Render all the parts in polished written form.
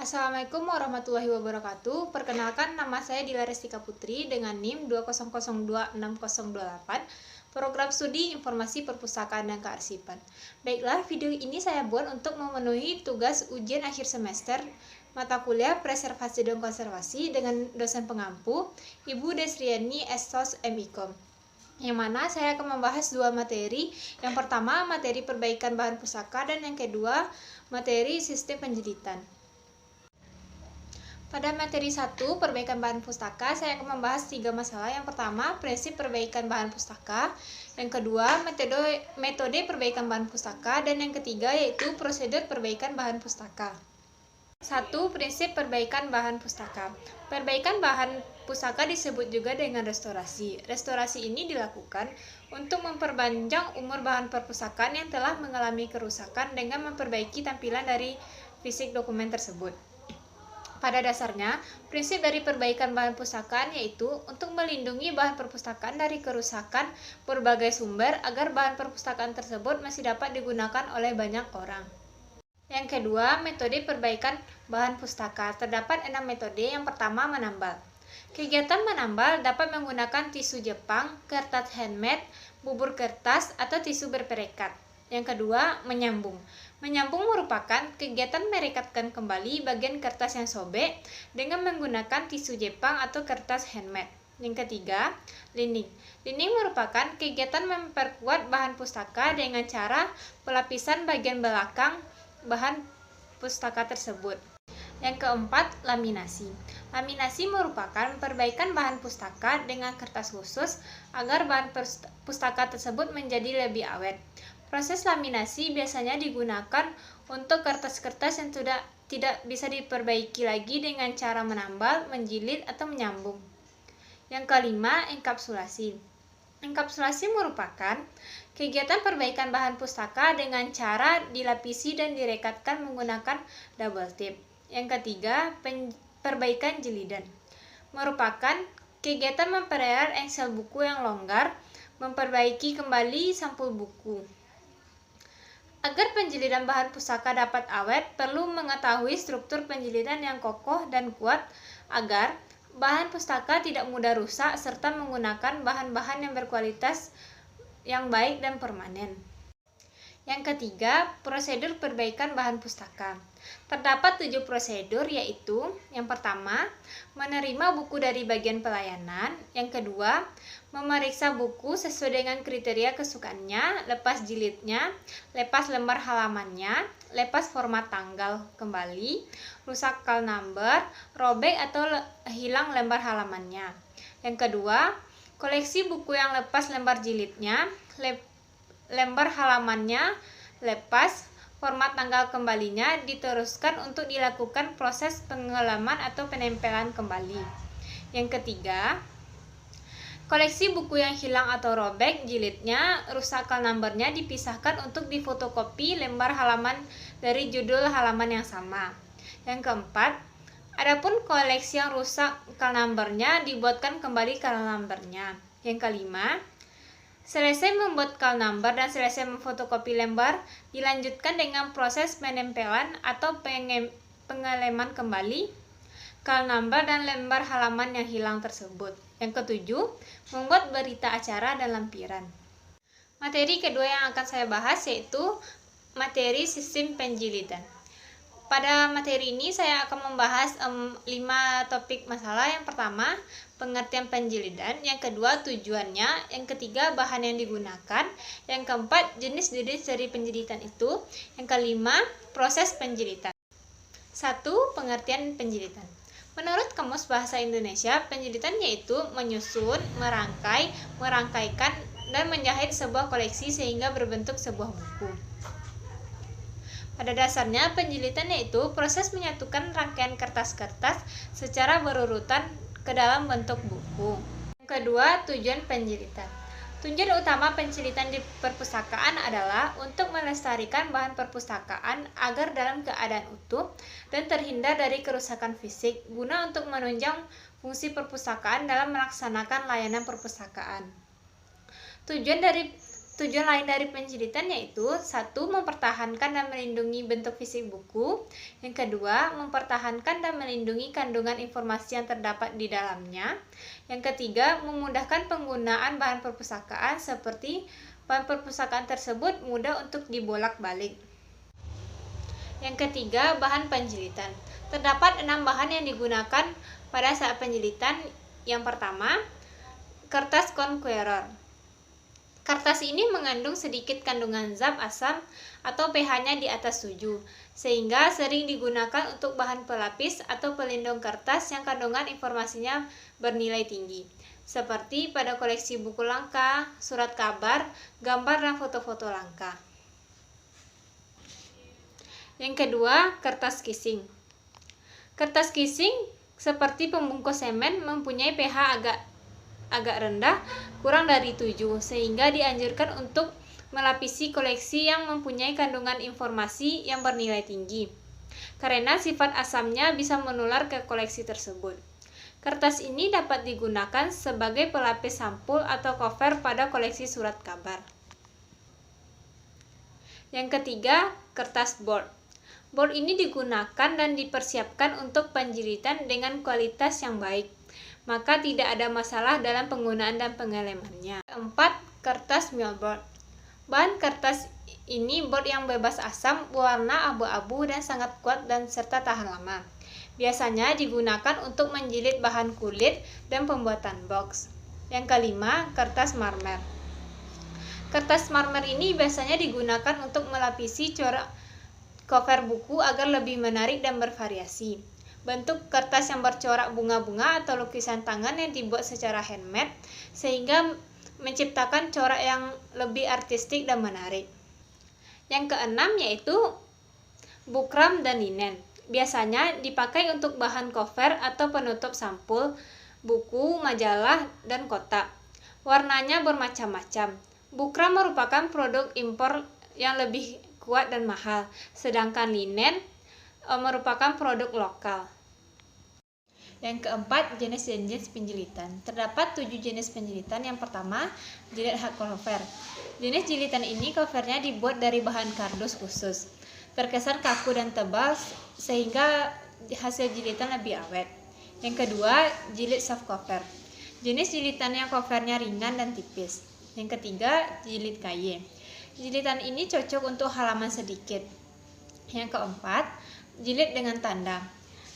Assalamualaikum warahmatullahi wabarakatuh. Perkenalkan, nama saya Dila Restika Putri dengan NIM 2002628, Program Studi Informasi Perpustakaan dan Kearsipan. Baiklah, video ini saya buat untuk memenuhi tugas ujian akhir semester mata kuliah Preservasi dan Konservasi dengan dosen pengampu Ibu Desriani Estos MIKOM. Yang mana saya akan membahas dua materi. Yang pertama, materi perbaikan bahan pustaka, dan yang kedua, materi sistem penjilitan. Pada materi 1, perbaikan bahan pustaka, saya akan membahas 3 masalah. Yang pertama, prinsip perbaikan bahan pustaka. Yang kedua, metode perbaikan bahan pustaka. Dan yang ketiga, yaitu prosedur perbaikan bahan pustaka. 1. Prinsip perbaikan bahan pustaka. Perbaikan bahan pustaka disebut juga dengan restorasi. Restorasi ini dilakukan untuk memperpanjang umur bahan perpustakaan yang telah mengalami kerusakan dengan memperbaiki tampilan dari fisik dokumen tersebut. Pada dasarnya, prinsip dari perbaikan bahan perpustakaan yaitu untuk melindungi bahan perpustakaan dari kerusakan berbagai sumber agar bahan perpustakaan tersebut masih dapat digunakan oleh banyak orang. Yang kedua, metode perbaikan bahan pustaka. Terdapat 6 metode. Yang pertama, menambal. Kegiatan menambal dapat menggunakan tisu Jepang, kertas handmade, bubur kertas, atau tisu berperekat. Yang kedua, menyambung. Menyambung merupakan kegiatan merekatkan kembali bagian kertas yang sobek dengan menggunakan tisu Jepang atau kertas handmade. Yang ketiga, lining. Lining merupakan kegiatan memperkuat bahan pustaka dengan cara pelapisan bagian belakang bahan pustaka tersebut. Yang keempat, laminasi. Laminasi merupakan perbaikan bahan pustaka dengan kertas khusus agar bahan pustaka tersebut menjadi lebih awet. Proses laminasi biasanya digunakan untuk kertas-kertas yang sudah tidak bisa diperbaiki lagi dengan cara menambal, menjilid, atau menyambung. Yang kelima, enkapsulasi. Enkapsulasi merupakan kegiatan perbaikan bahan pustaka dengan cara dilapisi dan direkatkan menggunakan double tape. Yang ketiga, perbaikan jilidan. Merupakan kegiatan mempererat engsel buku yang longgar, memperbaiki kembali sampul buku. Agar penjilidan bahan pustaka dapat awet, perlu mengetahui struktur penjilidan yang kokoh dan kuat agar bahan pustaka tidak mudah rusak serta menggunakan bahan-bahan yang berkualitas yang baik dan permanen. Yang ketiga, prosedur perbaikan bahan pustaka. Terdapat 7 prosedur, yaitu yang pertama, menerima buku dari bagian pelayanan. Yang kedua, memeriksa buku sesuai dengan kriteria kesukaannya, lepas jilidnya, lepas lembar halamannya, lepas format tanggal kembali, rusak call number, robek atau hilang lembar halamannya. Yang kedua, koleksi buku yang lepas lembar jilidnya, lembar halamannya lepas, format tanggal kembalinya diteruskan untuk dilakukan proses pengelaman atau penempelan kembali. Yang ketiga, koleksi buku yang hilang atau robek jilidnya, rusak call numbernya dipisahkan untuk difotokopi lembar halaman dari judul halaman yang sama. Yang keempat, adapun koleksi yang rusak call numbernya dibuatkan kembali call numbernya. Yang kelima, selesai membuat call number dan selesai memfotokopi lembar, dilanjutkan dengan proses penempelan atau pengeleman kembali call number dan lembar halaman yang hilang tersebut. Yang ketujuh, membuat berita acara dan lampiran. Materi kedua yang akan saya bahas yaitu materi sistem penjilitan. Pada materi ini saya akan membahas 5 topik masalah. Yang pertama, pengertian penjilidan. Yang kedua, tujuannya. Yang ketiga, bahan yang digunakan. Yang keempat, jenis-jenis dari penjilitan itu. Yang kelima, proses penjilitan. 1. Pengertian penjilitan. Menurut Kamus Bahasa Indonesia, penjilitan yaitu menyusun, merangkai, merangkaikan, dan menjahit sebuah koleksi sehingga berbentuk sebuah buku. Pada dasarnya, penjilitan yaitu proses menyatukan rangkaian kertas-kertas secara berurutan ke dalam bentuk buku. Yang kedua, tujuan penjilitan. Tujuan utama penjilitan di perpustakaan adalah untuk melestarikan bahan perpustakaan agar dalam keadaan utuh dan terhindar dari kerusakan fisik, guna untuk menunjang fungsi perpustakaan dalam melaksanakan layanan perpustakaan. Tujuan dari Tujuan lain dari penjilitan yaitu satu, mempertahankan dan melindungi bentuk fisik buku. Yang kedua, mempertahankan dan melindungi kandungan informasi yang terdapat di dalamnya. Yang ketiga, memudahkan penggunaan bahan perpustakaan seperti bahan perpustakaan tersebut mudah untuk dibolak-balik. Yang ketiga, bahan penjilitan. Terdapat 6 bahan yang digunakan pada saat penjilitan. Yang pertama, kertas Conqueror. Kertas ini mengandung sedikit kandungan zat asam atau pH-nya di atas 7, sehingga sering digunakan untuk bahan pelapis atau pelindung kertas yang kandungan informasinya bernilai tinggi, seperti pada koleksi buku langka, surat kabar, gambar, dan foto-foto langka. Yang kedua, kertas kissing. Kertas kissing seperti pembungkus semen mempunyai pH agak rendah, kurang dari 7, sehingga dianjurkan untuk melapisi koleksi yang mempunyai kandungan informasi yang bernilai tinggi, karena sifat asamnya bisa menular ke koleksi tersebut. Kertas ini dapat digunakan sebagai pelapis sampul atau cover pada koleksi surat kabar. Yang ketiga, kertas board. Board ini digunakan dan dipersiapkan untuk penjilitan dengan kualitas yang baik, maka tidak ada masalah dalam penggunaan dan pengelemannya. Keempat, kertas millboard. Bahan kertas ini board yang bebas asam, warna abu-abu dan sangat kuat dan serta tahan lama. Biasanya digunakan untuk menjilid bahan kulit dan pembuatan box. Yang kelima, kertas marmer. Kertas marmer ini biasanya digunakan untuk melapisi corak cover buku agar lebih menarik dan bervariasi. Bentuk kertas yang bercorak bunga-bunga atau lukisan tangan yang dibuat secara handmade, sehingga menciptakan corak yang lebih artistik dan menarik. Yang keenam yaitu bukram dan linen. Biasanya dipakai untuk bahan cover atau penutup sampul, buku, majalah, dan kotak. Warnanya bermacam-macam. Bukram merupakan produk impor yang lebih kuat dan mahal, sedangkan linen merupakan produk lokal. Yang keempat, jenis-jenis penjilitan. Terdapat 7 jenis penjilitan. Yang pertama, jilid hardcover. Jenis jilitan ini covernya dibuat dari bahan kardus khusus, terkesan kaku dan tebal sehingga hasil jilitan lebih awet. Yang kedua, jilid soft cover. Jenis jilitan yang covernya ringan dan tipis. Yang ketiga, jilid kaye. Jilitan ini cocok untuk halaman sedikit. Yang keempat, jilid dengan tanda.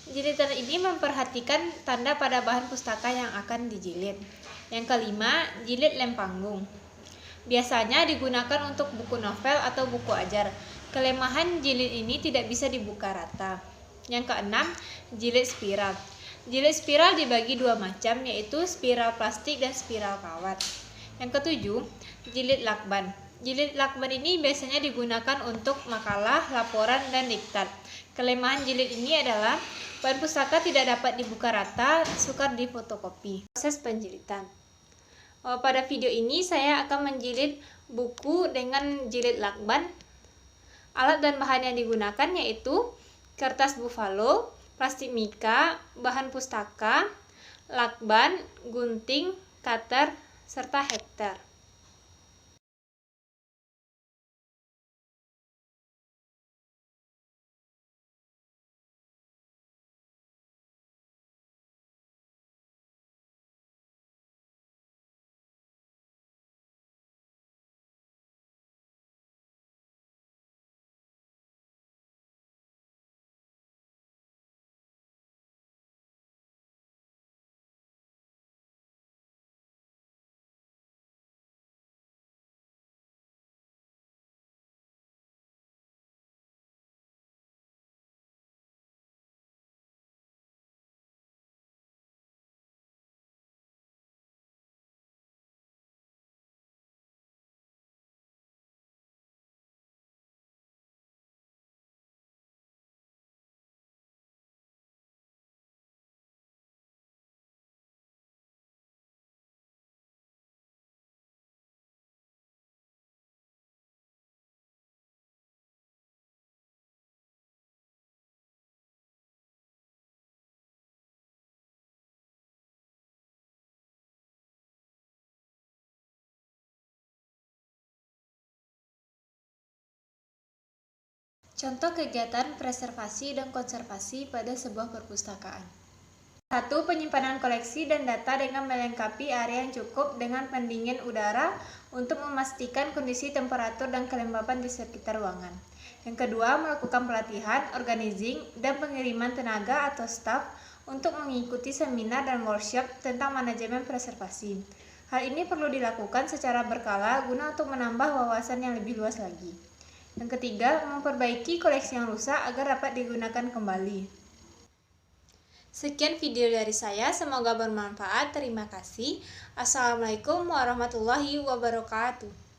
Jilitan ini memperhatikan tanda pada bahan pustaka yang akan dijilid. Yang kelima, jilid lem panggung. Biasanya digunakan untuk buku novel atau buku ajar. Kelemahan jilid ini tidak bisa dibuka rata. Yang keenam, jilid spiral. Jilid spiral dibagi 2 macam, yaitu spiral plastik dan spiral kawat. Yang ketujuh, jilid lakban. Jilid lakban ini biasanya digunakan untuk makalah, laporan, dan diktat. Kelemahan jilid ini adalah bahan pustaka tidak dapat dibuka rata, sukar difotokopi. Proses penjilitan. Pada video ini saya akan menjilid buku dengan jilid lakban. Alat dan bahan yang digunakan yaitu kertas buffalo, plastik mika, bahan pustaka, lakban, gunting, cutter, serta hektar. Contoh kegiatan preservasi dan konservasi pada sebuah perpustakaan. 1. Penyimpanan koleksi dan data dengan melengkapi area yang cukup dengan pendingin udara untuk memastikan kondisi temperatur dan kelembapan di sekitar ruangan. Yang kedua, melakukan pelatihan, organizing, dan pengiriman tenaga atau staf untuk mengikuti seminar dan workshop tentang manajemen preservasi. Hal ini perlu dilakukan secara berkala guna untuk menambah wawasan yang lebih luas lagi. Yang ketiga, memperbaiki koleksi yang rusak agar dapat digunakan kembali. Sekian video dari saya, semoga bermanfaat. Terima kasih. Assalamualaikum warahmatullahi wabarakatuh.